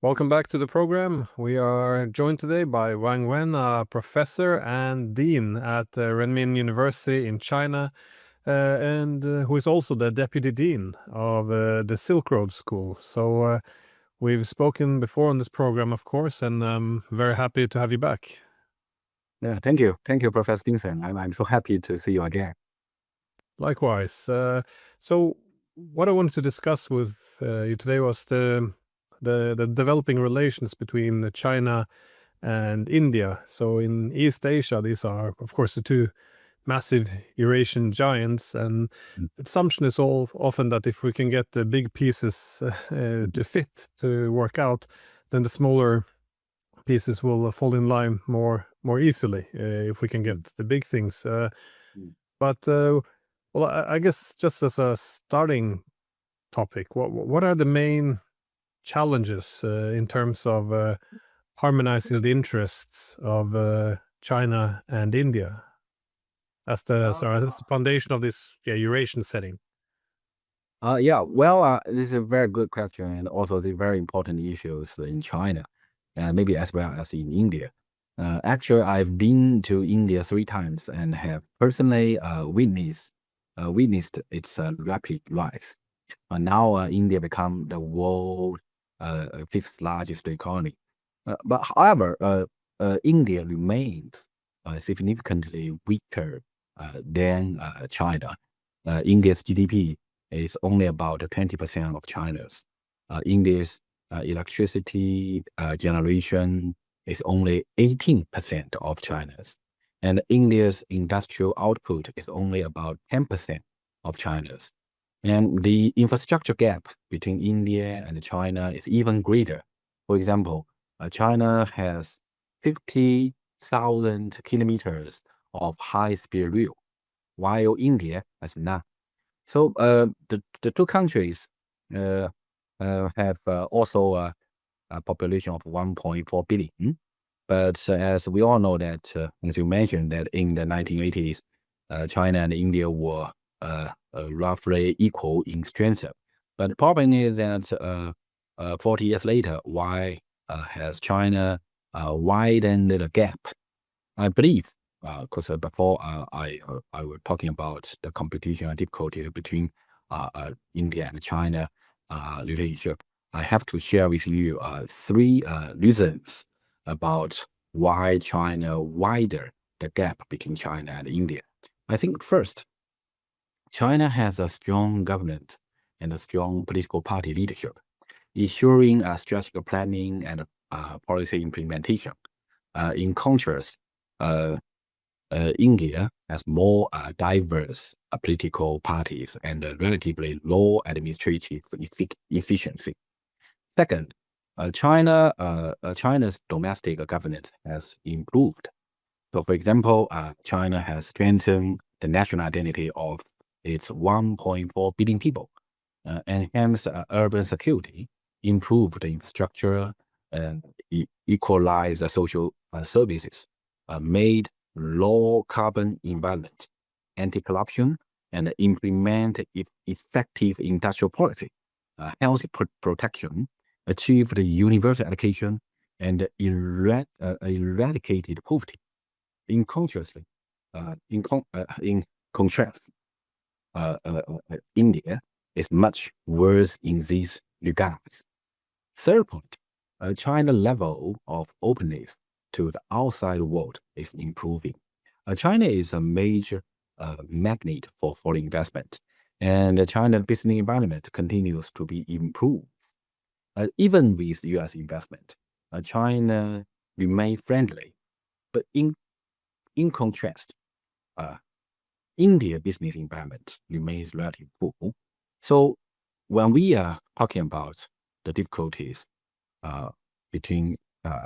Welcome back to the program. We are joined today by Wang Wen, a professor and dean at Renmin University in China, and who is also the deputy dean of the Silk Road School. So we've spoken before on this program, of course, and I'm very happy to have you back. Yeah, thank you. Thank you, Professor Stinson. I'm so happy to see you again. Likewise. So what I wanted to discuss with you today was the developing relations between China and India. So in East Asia, these are, of course, the two massive Eurasian giants, and Mm, the assumption is often that if we can get the big pieces to fit, to work out, then the smaller pieces will fall in line more easily if we can get the big things. mm. But well, I guess just as a starting topic, what are the main challenges in terms of harmonizing the interests of China and India as the foundation of this Eurasian setting? This is a very good question, and also the very important issues in China, and maybe as well as in India. Actually, I've been to India 3 times and have personally witnessed its rapid rise. Now, India become the world fifth largest economy. But however, India remains significantly weaker than China. India's GDP is only about 20% of China's. India's electricity generation is only 18% of China's. And India's industrial output is only about 10% of China's. And the infrastructure gap between India and China is even greater. For example, China has 50,000 kilometers of high-speed rail, while India has none. So the two countries have also a population of 1.4 billion. But as we all know that, as you mentioned, that in the 1980s, China and India were roughly equal in strength. But the problem is that 40 years later, why has China widened the gap? I believe, because before I was talking about the competition and difficulty between India and China relationship, I have to share with you 3 reasons about why China wider the gap between China and India. I think first, China has a strong government and a strong political party leadership, ensuring strategic planning and policy implementation. In contrast, India has more diverse political parties and relatively low administrative efficiency. Second, China's domestic governance has improved. So, for example, China has strengthened the national identity of its 1.4 billion people, enhanced urban security, improved the infrastructure, and equalized social services, made low carbon environment, anti-corruption, and implement effective industrial policy, health protection, achieved universal education, and eradicated poverty. In contrast, India is much worse in these regards. Third point, China's level of openness to the outside world is improving. China is a major magnet for foreign investment, and China's business environment continues to be improved. Even with U.S. investment, China remains friendly. But in contrast, India business environment remains relatively poor. So when we are talking about the difficulties between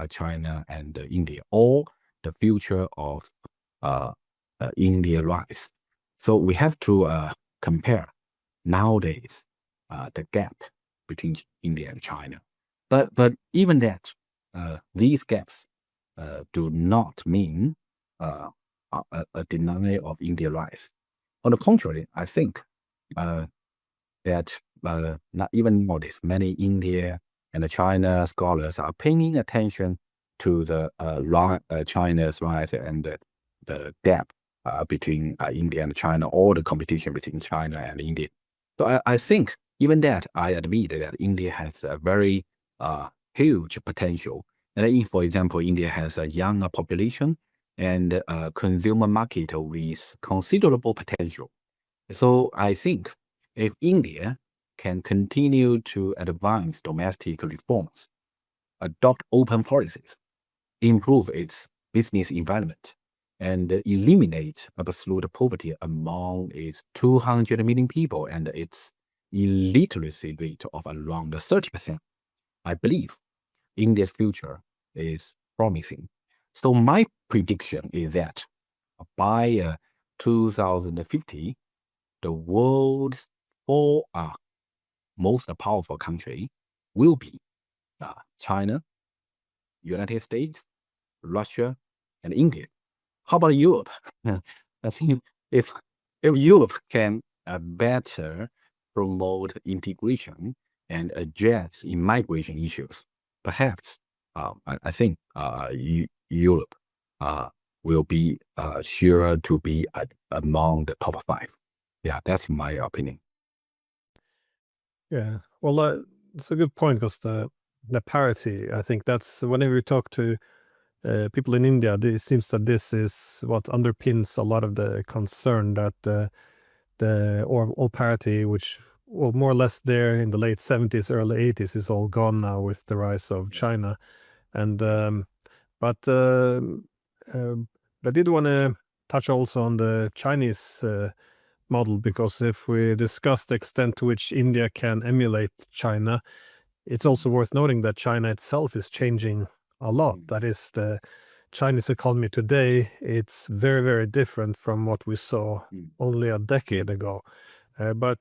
China and India, or the future of India rise, so we have to compare nowadays the gap between India and China. But even that, these gaps do not mean a denial of India rise. On the contrary, I think that not even nowadays, many India and China scholars are paying attention to the China's rise and the gap between India and China, or the competition between China and India. So I think even that I admit that India has a very huge potential. And for example, India has a young population and a consumer market with considerable potential. So I think if India can continue to advance domestic reforms, adopt open policies, improve its business environment, and eliminate absolute poverty among its 200 million people and its illiteracy rate of around 30%, I believe India's future is promising. So my prediction is that by 2050, the world's four most powerful country will be China, United States, Russia, and India. How about Europe? I think if Europe can better promote integration and address immigration issues, perhaps I think Europe will be sure to be among the top 5. Yeah, that's my opinion. Yeah, well, it's a good point because the parity, I think that's whenever you talk to people in India, it seems that this is what underpins a lot of the concern that all parity, which well more or less there in the late 70s, early 80s, is all gone now with the rise of Yes. China, and but I did want to touch also on the Chinese model, because if we discuss the extent to which India can emulate China, it's also worth noting that China itself is changing a lot. That is, the Chinese economy today, it's very, very different from what we saw only a decade ago. But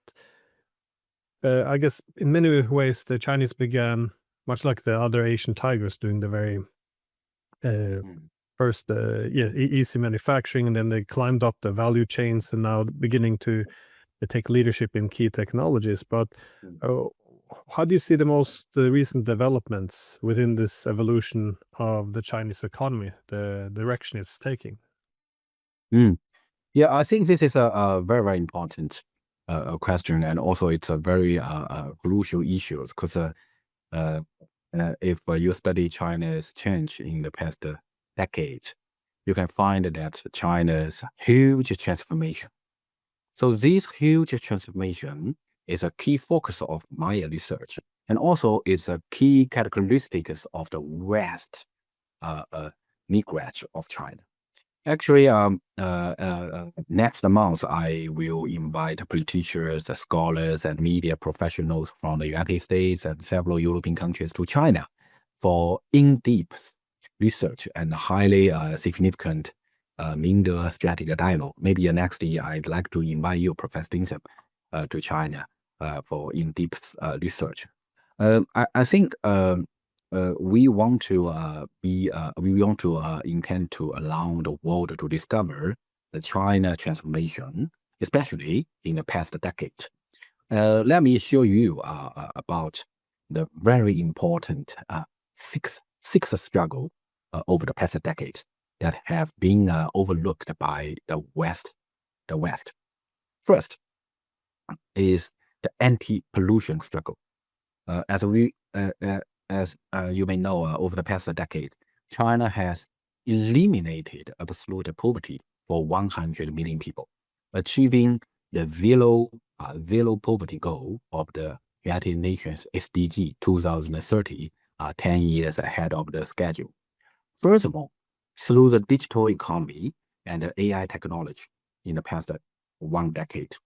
I guess in many ways, the Chinese began, much like the other Asian tigers, doing the very first, easy manufacturing, and then they climbed up the value chains and now beginning to take leadership in key technologies. But how do you see the recent developments within this evolution of the Chinese economy, the direction it's taking? Yeah, I think this is a very, very important question, and also it's a very crucial issue because if you study China's change in the past decade, you can find that China's huge transformation. So this huge transformation is a key focus of my research, and also it's a key characteristics of the West neglect of China. Actually, next month I will invite politicians, scholars, and media professionals from the United States and several European countries to China for in-depth research and highly significant strategic dialogue. Maybe next year I'd like to invite you, Professor Dinsham, to China for in-depth research. I think we want to intend to allow the world to discover the China transformation, especially in the past decade. Let me show you about the very important six struggle over the past decade that have been overlooked by the West. First is the anti-pollution struggle. As you may know, over the past decade, China has eliminated absolute poverty for 100 million people, achieving the zero poverty goal of the United Nations SDG 2030, 10 years ahead of the schedule. Furthermore, through the digital economy and the AI technology in the past 1 decade,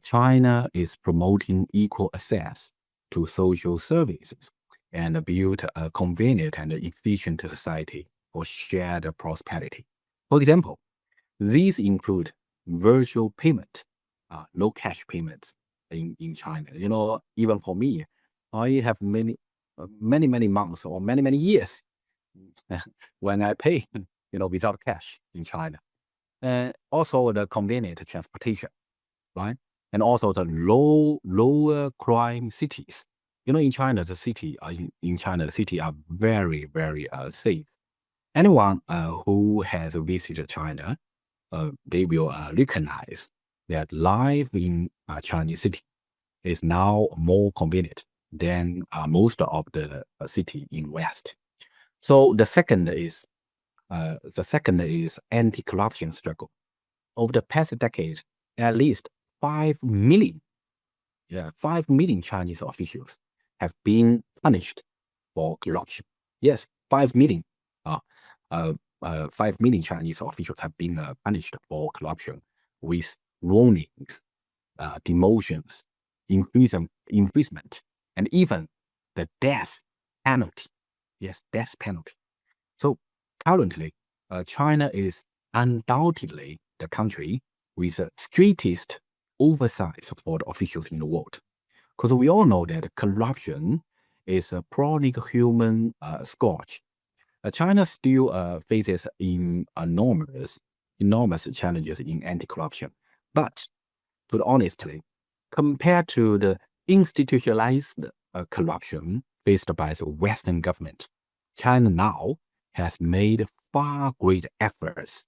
China is promoting equal access to social services and build a convenient and efficient society for shared prosperity. For example, these include virtual payment, no cash payments in China. You know, even for me, I have many months or many years when I pay, without cash in China. And also the convenient transportation, right? And also the lower crime cities. in China, the city are very, very safe. Anyone who has visited China, they will recognize that life in Chinese city is now more convenient than most of the city in West. So the second is anti-corruption struggle. Over the past decade, at least 5 million Chinese officials have been punished for corruption. Yes, 5 million. 5 million Chinese officials have been punished for corruption with warnings, demotions, imprisonment, and even the death penalty. Yes, death penalty. So currently, China is undoubtedly the country with the strictest oversight for the officials in the world. Because we all know that corruption is a chronic human scourge. China still faces enormous challenges in anti-corruption. But, put honestly, compared to the institutionalized corruption faced by the Western government, China now has made far greater efforts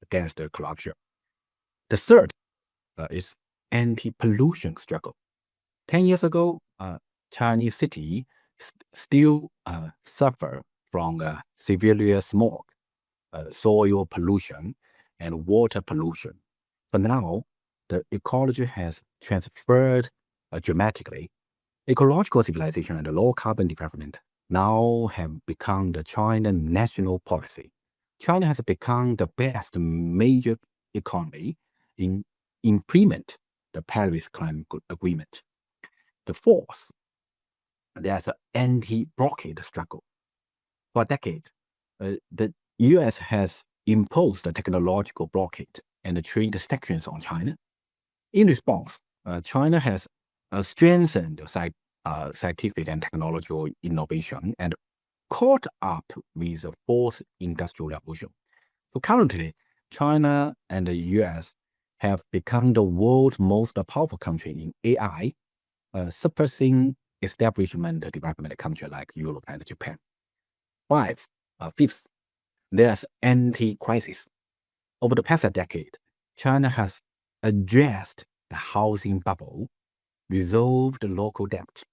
against the corruption. The third is anti-pollution struggle. 10 years ago, Chinese cities still suffer from severe smog, soil pollution, and water pollution. But now, the ecology has transferred dramatically. Ecological civilization and low carbon development now have become the China national policy. China has become the best major economy in implement the Paris Climate Agreement. The fourth, there's an anti-blockade struggle. For a decade, the U.S. has imposed a technological blockade and trade sanctions on China. In response, China has strengthened scientific and technological innovation and caught up with the fourth industrial revolution. So currently, China and the U.S. have become the world's most powerful country in AI, surpassing establishment development countries like Europe and Japan. Fifth, there's anti-crisis. Over the past decade, China has addressed the housing bubble, resolved local debt,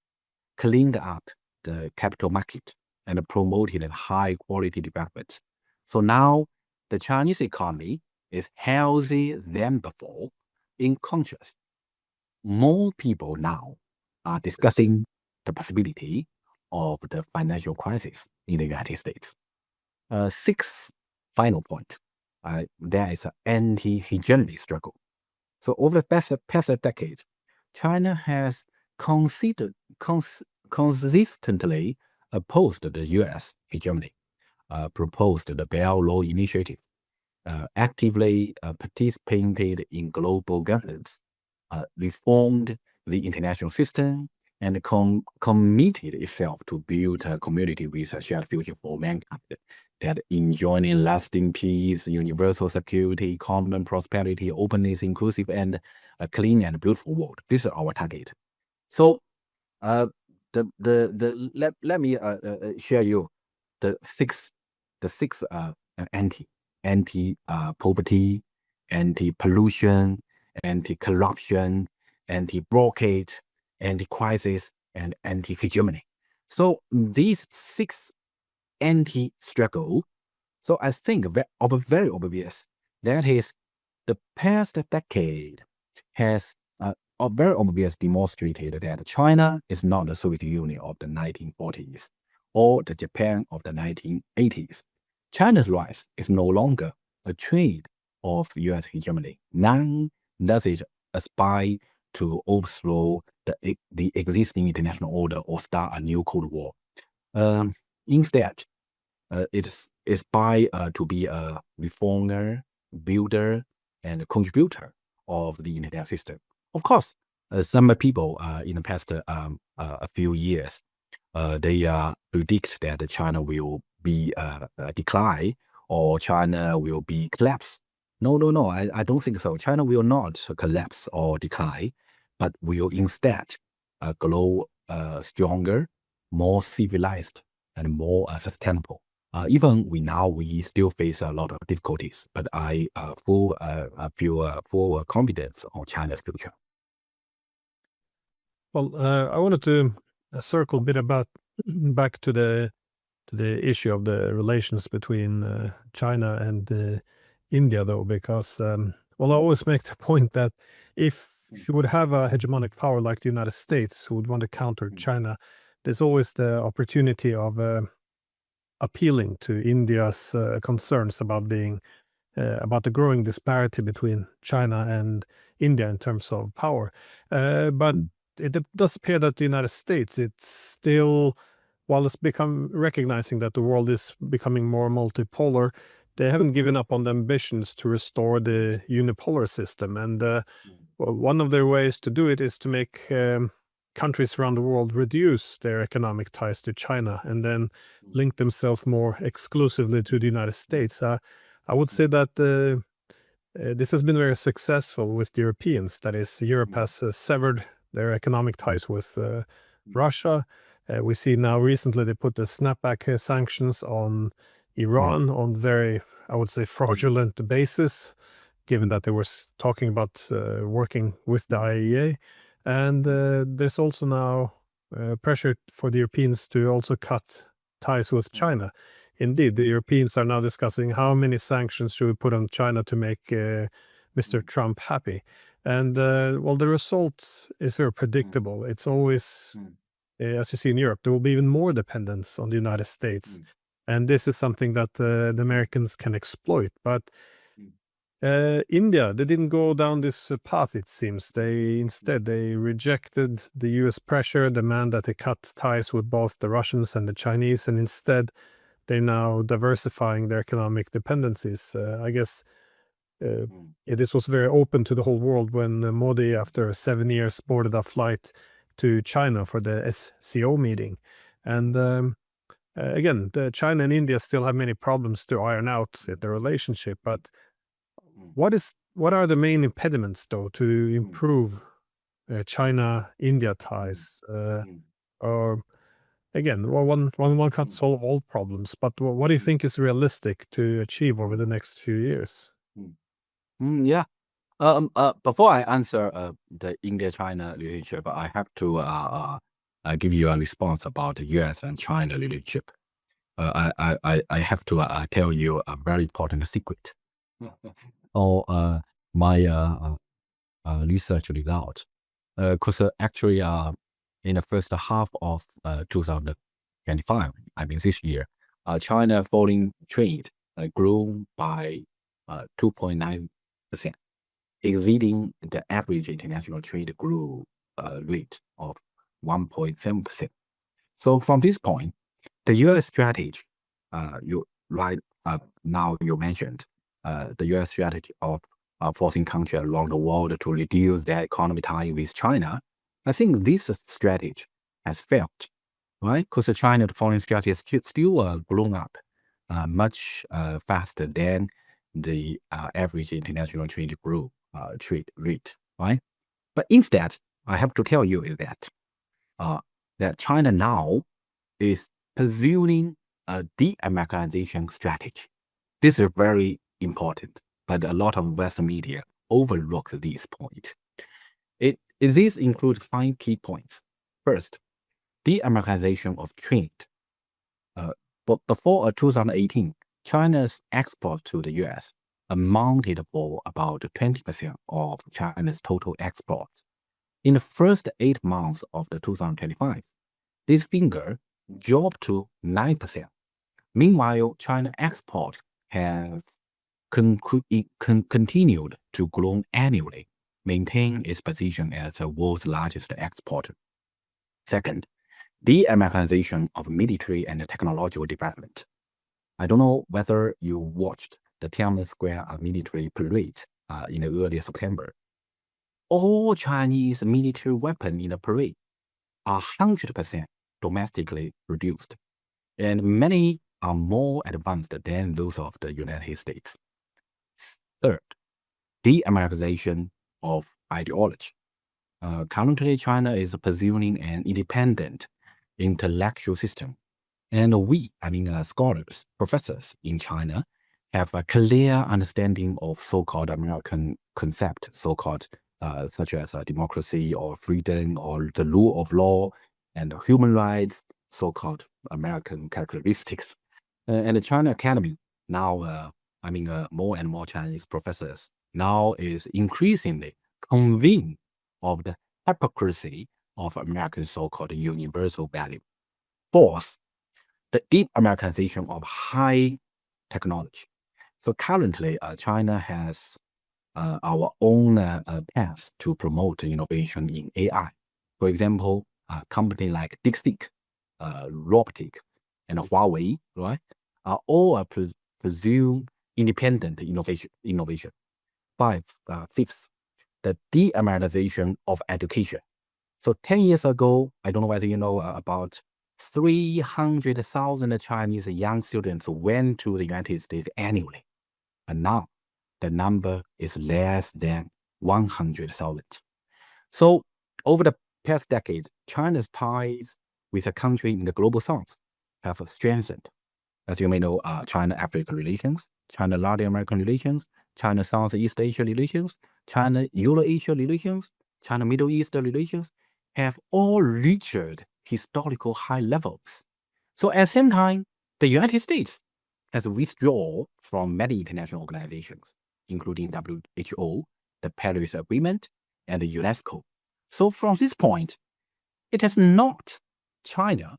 cleaned up the capital market, and promoted high-quality development. So now, the Chinese economy is healthier than before. In contrast, more people now are discussing the possibility of the financial crisis in the United States. Sixth, final point, there is an anti-hegemony struggle. So over the past decade, China has consistently opposed the U.S. hegemony, proposed the Belt Law Initiative, actively participated in global governance, reformed the international system, and committed itself to build a community with a shared future for mankind that enjoying lasting peace, universal security, common prosperity, openness, inclusive, and a clean and beautiful world. This is our target. So, let me share you the six anti poverty, anti pollution, anti corruption, anti blockade, anti crisis, and anti hegemony. So these 6 anti struggle. So I think very obvious that is the past decade has very obvious demonstrated that China is not the Soviet Union of the 1940s or the Japan of the 1980s. China's rise is no longer a trade of U.S. hegemony. None does it aspire to overthrow the existing international order or start a new Cold War. Instead, it aspires to be a reformer, builder, and contributor of the international system. Of course, some people in the past a few years, they predict that China will be decline or China will be collapse. No, I don't think so. China will not collapse or decline, but will instead grow stronger, more civilized, and more sustainable. Even we still face a lot of difficulties, but I feel full confidence on China's future. Well, I wanted to circle a bit about back to the issue of the relations between China and India, though, because well, I always make the point that if you would have a hegemonic power like the United States who would want to counter China, there's always the opportunity of appealing to India's concerns about being about the growing disparity between China and India in terms of power. But it does appear that the United States, it's still, while it's become recognizing that the world is becoming more multipolar, they haven't given up on the ambitions to restore the unipolar system. And well, one of their ways to do it is to make countries around the world reduce their economic ties to China and then link themselves more exclusively to the United States. I would say that this has been very successful with the Europeans. That is, Europe has severed their economic ties with Russia. We see now recently they put the snapback sanctions on Iran on very, I would say, fraudulent basis, given that they were talking about working with the IAEA. And there's also now pressure for the Europeans to also cut ties with China. Indeed, the Europeans are now discussing how many sanctions should we put on China to make Mr. Trump happy. And well, the result is very predictable. It's always, as you see in Europe, there will be even more dependence on the United States. And this is something that the Americans can exploit. But India, they didn't go down this path, it seems. Instead, they rejected the US pressure, demand that they cut ties with both the Russians and the Chinese, and instead they're now diversifying their economic dependencies. I guess this was very open to the whole world when Modi, after 7 years, boarded a flight to China for the SCO meeting. And again, China and India still have many problems to iron out in their relationship, but what are the main impediments, though, to improve China-India ties? Or again, one can't solve all problems, but what do you think is realistic to achieve over the next few years? Yeah. Before I answer the India-China relationship, I have to give you a response about the U.S. and China relationship. I have to tell you a very important secret. Or my research result. Because actually, in the first half of 2025, I mean this year, China foreign trade grew by 2.9%, exceeding the average international trade growth rate of 1.7%. So from this point, the U.S. strategy, now you mentioned, the U.S. strategy of forcing countries around the world to reduce their economic tie with China, I think this strategy has failed, right? Because China's foreign strategy is still blown up much faster than the average international trade growth trade rate, right? But instead, I have to tell you is that China now is pursuing a de-Americanization strategy. This is very important, but a lot of Western media overlook this point. This includes 5 key points. First, de-Americanization of trade. But before 2018, China's export to the U.S. amounted for about 20% of China's total exports. In the first 8 months of 2025, this figure dropped to 9%. Meanwhile, China exports have continued to grow annually, maintaining its position as the world's largest exporter. Second, de-Americanization of military and technological development. I don't know whether you watched the Tiananmen Square military parade in early September. All Chinese military weapons in the parade are 100% domestically produced, and many are more advanced than those of the United States. Third, de-Americanization of ideology. Currently, China is pursuing an independent intellectual system. And we, scholars, professors in China, have a clear understanding of so-called American concept, so-called such as democracy or freedom or the rule of law and human rights, so-called American characteristics. And the China Academy now, more and more Chinese professors now is increasingly convinced of the hypocrisy of American so-called universal value. Fourth, the deep Americanization of high technology. So currently, China has our own path to promote innovation in AI. For example, a company like DeepSeek, Robotic, and Huawei, right, are all pursue independent innovation. Fifth, the de-Americanization of education. So 10 years ago, I don't know whether you know about 300,000 Chinese young students went to the United States annually. And now the number is less than 100,000. So over the past decade, China's ties with a country in the global south have strengthened. As you may know, China-Africa relations, China-Latin American relations, China-Southeast Asia relations, China-Euro-Asia relations, China-Middle East relations have all reached historical high levels. So at the same time, the United States has withdrawn from many international organizations, including WHO, the Paris Agreement, and the UNESCO. So from this point, it is not China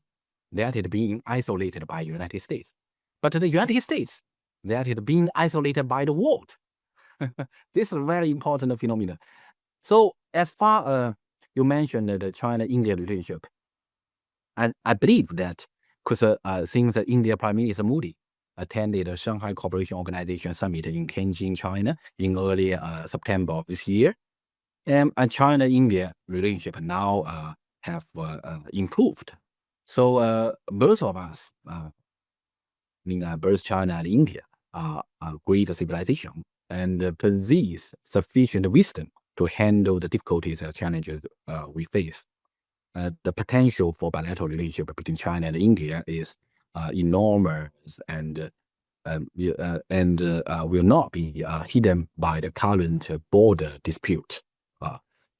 that is being isolated by the United States, but the United States that is being isolated by the world. This is a very important phenomenon. So as far as you mentioned the China-India relationship, I believe that because since the India Prime Minister Modi attended the Shanghai Cooperation Organization Summit in Tianjin, China in early September of this year, and China-India relationship now have improved. So both of us, both China and India, are great civilization and possess sufficient wisdom to handle the difficulties and challenges we face. The potential for bilateral relationship between China and India is enormous and will not be hidden by the current border dispute.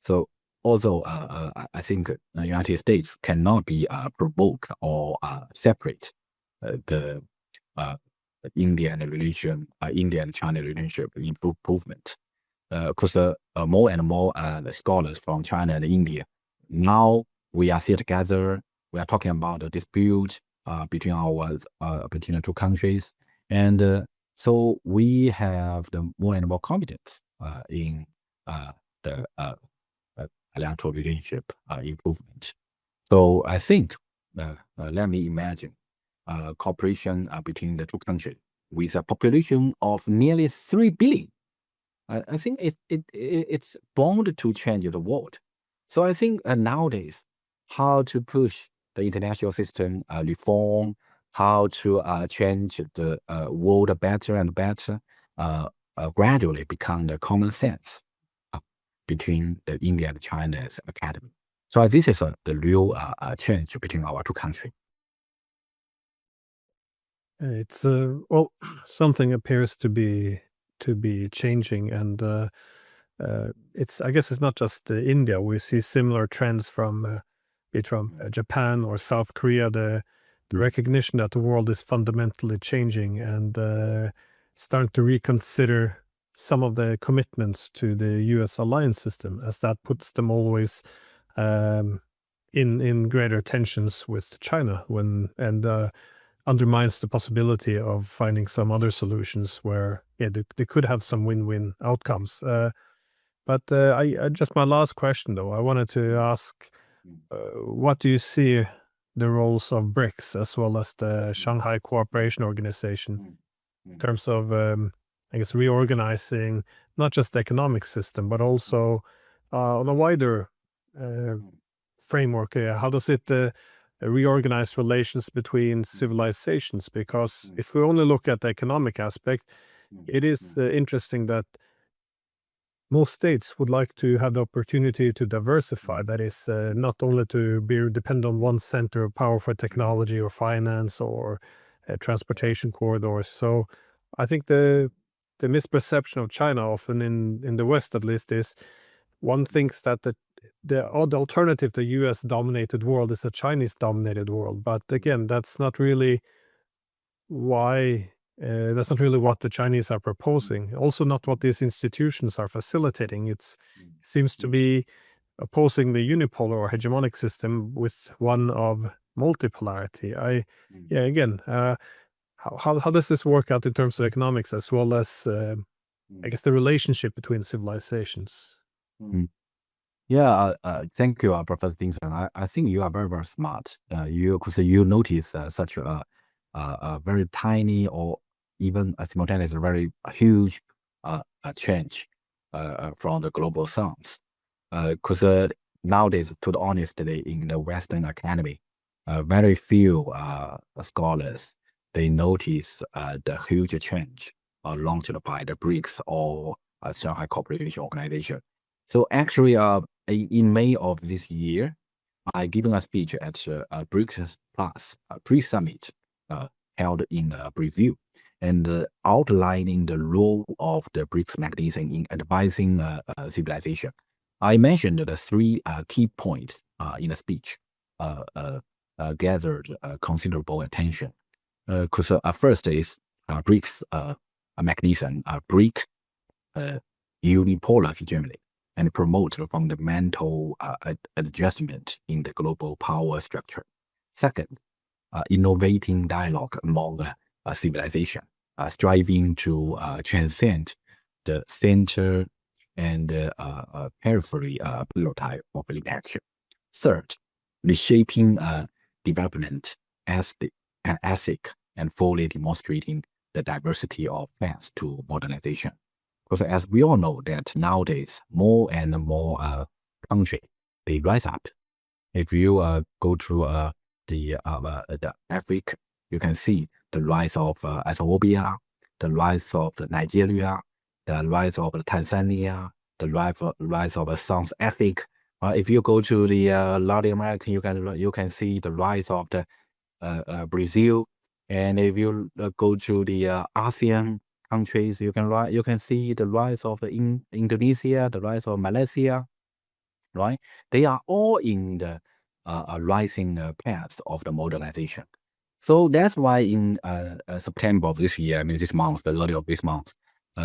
So also, I think the United States cannot be provoke or separate the India and China relationship improvement. Because more and more scholars from China and India now we are still together. We are talking about the dispute between the two countries, and so we have the more and more confidence in the bilateral relationship improvement. So I think, let me imagine, cooperation between the two countries with a population of nearly 3 billion. I think it's bound to change the world. So I think nowadays, how to push the international system reform, how to change the world better and better, gradually become the common sense between the India and China's academy. So this is the real change between our two countries. It's well, something appears to be changing, and I guess it's not just India. We see similar trends from be it from Japan or South Korea. The recognition that the world is fundamentally changing and starting to reconsider some of the commitments to the U.S. alliance system, as that puts them always in greater tensions with China and undermines the possibility of finding some other solutions where they could have some win-win outcomes. But just my last question though, I wanted to ask, what do you see the roles of BRICS as well as the Shanghai Cooperation Organization in terms of, I guess, reorganizing not just the economic system, but also on a wider framework? How does it reorganize relations between civilizations? Because if we only look at the economic aspect, it is interesting that most states would like to have the opportunity to diversify. That is, not only to be dependent on one center of power for technology or finance or transportation corridors. So I think the misperception of China, often in the West at least, is one thinks that the alternative to US-dominated world is a Chinese-dominated world. But again, that's not really why. That's not really what the Chinese are proposing. Also, not what these institutions are facilitating. It seems to be opposing the unipolar or hegemonic system with one of multipolarity. Yeah, again, how does this work out in terms of economics as well as, I guess, the relationship between civilizations? Yeah, thank you, Professor Dingson. I think you are very, very smart. Because you notice such a very tiny or even simultaneous very huge change from the global south. Because nowadays, to be honest, in the Western academy, very few scholars they notice the huge change launched by the BRICS or Shanghai Cooperation Organization. So actually, in May of this year, I given a speech at BRICS Plus pre-summit held in Brazil, and outlining the role of the BRICS mechanism in advising civilization. I mentioned the three key points in the speech gathered considerable attention. Because first is BRICS mechanism, break unipolar hegemony and promote fundamental adjustment in the global power structure. Second, innovating dialogue among civilization, striving to transcend the center and periphery prototype of interaction. Third, reshaping development ethic and fully demonstrating the diversity of paths to modernization. Because as we all know that nowadays, more and more countries, they rise up. If you go to the Africa, you can see the rise of Ethiopia, the rise of Nigeria, the rise of Tanzania, the rise of South Africa. If you go to the Latin America, you can see the rise of the Brazil, and if you go to the ASEAN countries, you can see the rise of Indonesia, the rise of Malaysia, right? They are all in the rising path of the modernization. So that's why in September of this year, I mean this month, the early of this month,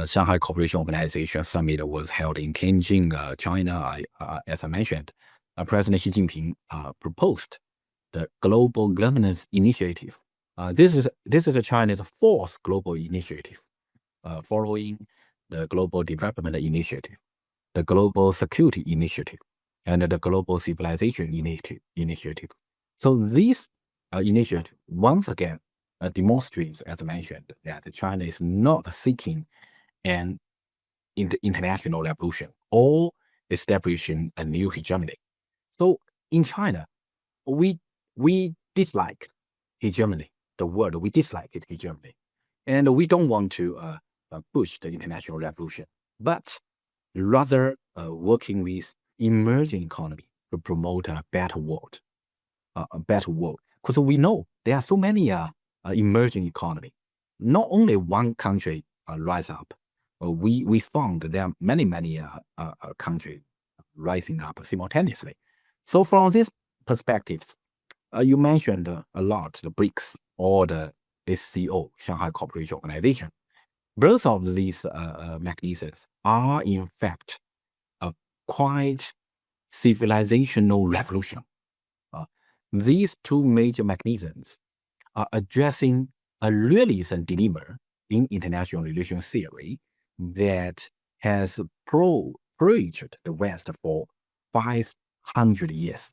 Shanghai Cooperation Organization Summit was held in Chongyang, China. As I mentioned, President Xi Jinping proposed the Global Governance Initiative. This is China's fourth global initiative, following the Global Development Initiative, the Global Security Initiative, and the Global Civilization Initiative. So this initiative once again demonstrates, as I mentioned, that China is not seeking an international revolution or establishing a new hegemony. So in China, we dislike hegemony. The word we dislike is hegemony, and we don't want to push the international revolution, but rather working with emerging economy to promote a better world, Because we know there are so many emerging economy. Not only one country rise up. We found there are many countries rising up simultaneously. So from this perspective, you mentioned a lot the BRICS or the SCO, Shanghai Cooperation Organization. Both of these mechanisms are in fact a quite civilizational revolution. These two major mechanisms are addressing a realism dilemma in international relations theory that has preached the West for 500 years.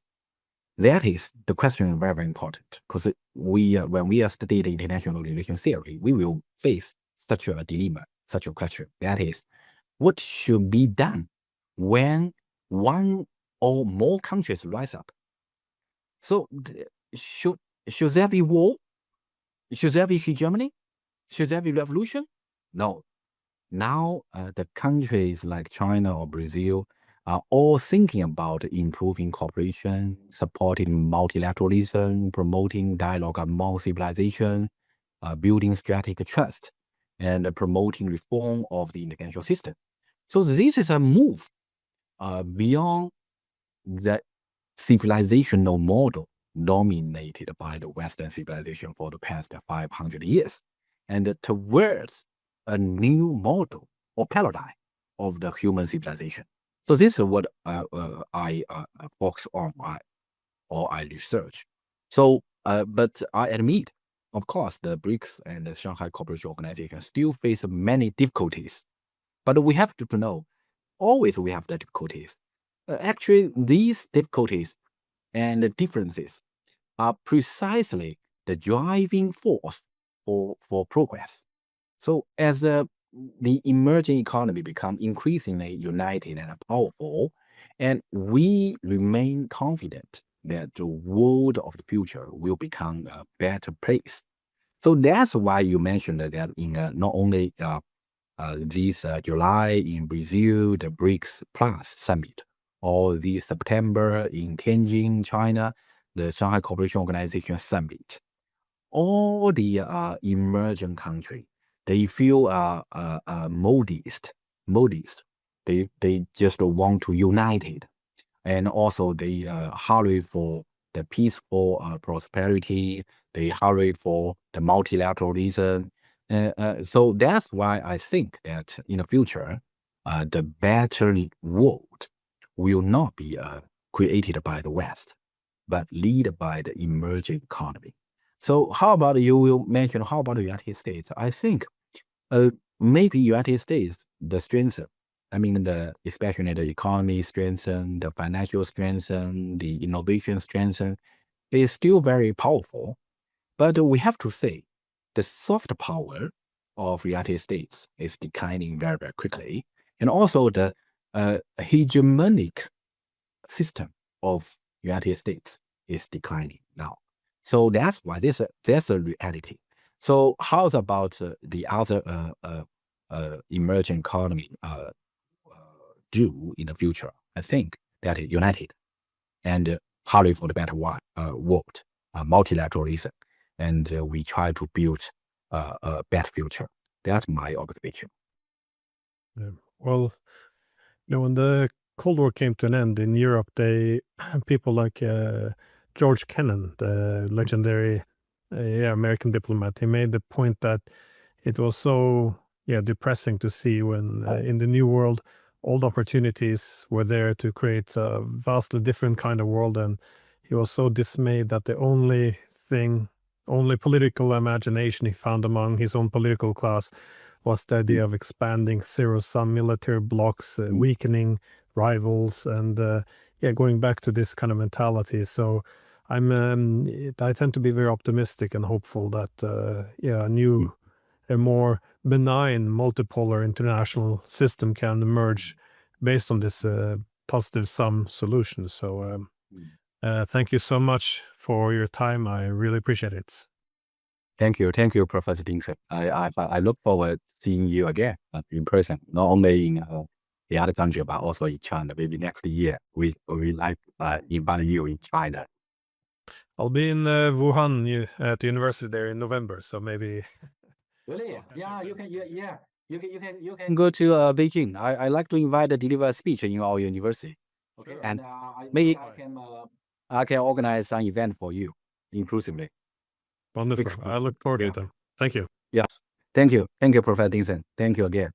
That is the question very, very important, because when we are studying the international relations theory, we will face such a dilemma, such a question. That is, what should be done when one or more countries rise up? So should there be war? Should there be hegemony? Should there be revolution? No. now the countries like China or Brazil are all thinking about improving cooperation, supporting multilateralism, promoting dialogue among civilization, building strategic trust, and promoting reform of the international system. So this is a move beyond the civilizational model dominated by the Western civilization for the past 500 years, and towards a new model or paradigm of the human civilization. So this is what I focus on or I research. So, but I admit, of course, the BRICS and the Shanghai Cooperation Organization still face many difficulties. But we have to know, always we have the difficulties. Actually, these difficulties and the differences are precisely the driving force for progress. So as the emerging economy become increasingly united and powerful, and we remain confident that the world of the future will become a better place. So that's why you mentioned that in not only this July in Brazil, the BRICS Plus Summit, or this September in Tianjin, China, the Shanghai Cooperation Organization Summit. All the emerging countries, they feel modest. They just want to unite it, and also they hurry for the peaceful prosperity. They hurry for the multilateralism. So that's why I think that in the future, the better world will not be created by the West, but led by the emerging economy. So how about you will mention, how about the United States? I think maybe United States, the strength, I mean, especially the economy strengthen, the financial strengthen, the innovation strengthen, is still very powerful. But we have to say, the soft power of United States is declining very, very quickly. And also the hegemonic system of United States is declining now. So that's why there's a reality. So how's about the other emerging economy do in the future? I think that is united and hurry for the better world, multilateralism, and we try to build a better future. That's my observation. Yeah. Well, when the Cold War came to an end in Europe, people like George Kennan, the legendary American diplomat, he made the point that it was so depressing to see when in the New World, all the opportunities were there to create a vastly different kind of world, and he was so dismayed that the only political imagination he found among his own political class was the idea of expanding zero-sum military blocks, weakening rivals, and going back to this kind of mentality. So I tend to be very optimistic and hopeful that a more benign multipolar international system can emerge based on this positive sum solution. So thank you so much for your time. I really appreciate it. Thank you, Professor Dingson. I look forward to seeing you again in person, not only in the other country but also in China. Maybe next year we like invite you in China. I'll be in Wuhan at the university there in November, so maybe. Really? Yeah, you can. Yeah, you can go to Beijing. I like to invite deliver a speech in our university. Okay, Sure. and maybe I can organize some event for you inclusively. Wonderful. I look forward to it then. Thank you. Yes. Thank you, Professor Dingson. Thank you again.